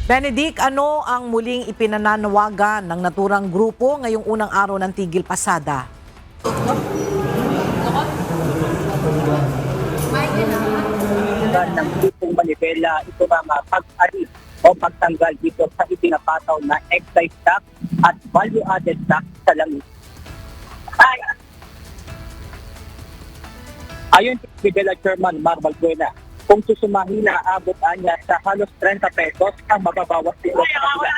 Benedict, ano ang muling ipinananawagan ng naturang grupo ngayong unang araw ng Tigil Pasada? Ng grupong Manibela, ito nga pag-alis o pagtanggal dito sa ipinapataw na excise tax at value-added tax sa langis. Ayon kay Manibela Chairman Mar Balbuena, kung susumahin na aabot niya sa halos 30 pesos ang mababawas dito sa kanila.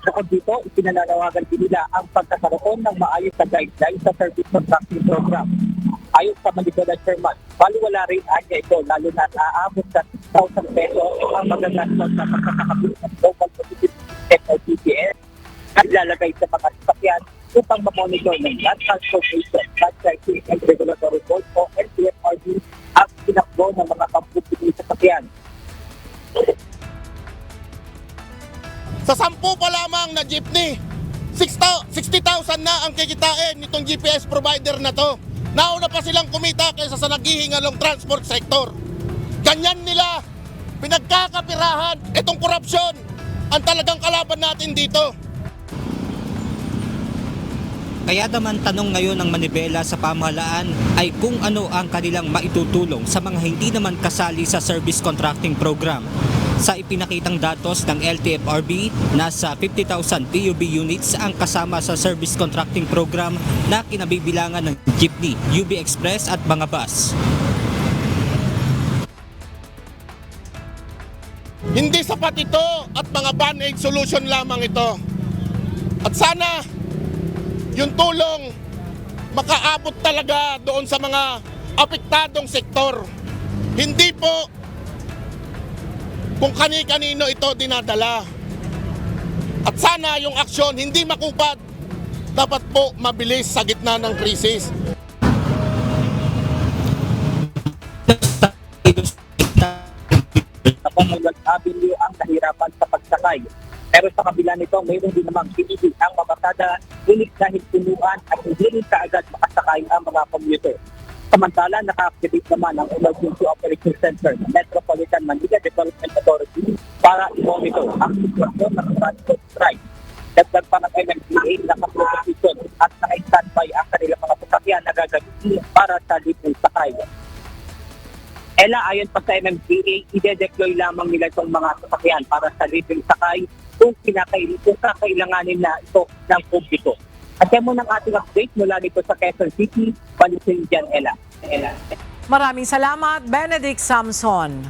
Bukod dito, ipinananawagan din nila ang pagkakaroon ng maayos na guidelines sa service contracting program. Ayon sa Manibela Chairman, baliwala rin niya ito lalo na naaabot sa 6,000 pesos ang magagastos sa pagkakabili ng Global Positive TPS at lalagay sa mga sasakyan upang mamonitor ng Land Transportation, Land Pricing and Regulatory Board o LTFRB at pinakbo ng mga pampublikong sasakyan. Sa 10 pa lamang na jeepney, 60,000 na ang kikitain nitong GPS provider na to. Nauna pa silang kumita kaysa sa naghihingalong transport sector. Ganyan nila pinagkakapirahan itong korupsyon ang talagang kalaban natin dito. Kaya naman tanong ngayon ng Manibela sa pamahalaan ay kung ano ang kanilang maitutulong sa mga hindi naman kasali sa service contracting program. Sa ipinakitang datos ng LTFRB, nasa 50,000 PUB units ang kasama sa service contracting program na kinabibilangan ng jeepney, UB Express at mga bus. Hindi sapat ito at mga band-aid solution lamang ito. At sana yung tulong makaabot talaga doon sa mga apektadong sektor. Hindi po kung kani-kanino ito dinadala. At sana yung aksyon hindi makupad, dapat po mabilis sa gitna ng krisis. Sa Commonwealth Avenue ang nahirapan sa pagsakay. Pero sa kabila nito, mayroon din namang pinili ang mamasada, ngunit dahil punuan at hindi rin kaagad makasakay ang mga commuter. Samantala, naka-activate naman ang Emergency Operations Center ng Metropolitan Manila Development Authority para i-monitor ang sitwasyon ng transport strike. Dagdag pa ng MMDA na naka-proposition at naka-standby ang kanilang mga sasakyan na gagamitin para sa libreng sakay. Ella, ayon pa sa MMDA, ide-deploy lamang nila itong mga sasakyan para sa libreng sakay kung kakailanganin na ito ng publiko. At yan mo ng ating update mula dito sa Quezon City, Palusin dyan, Ella. Maraming salamat, Benedict Samson.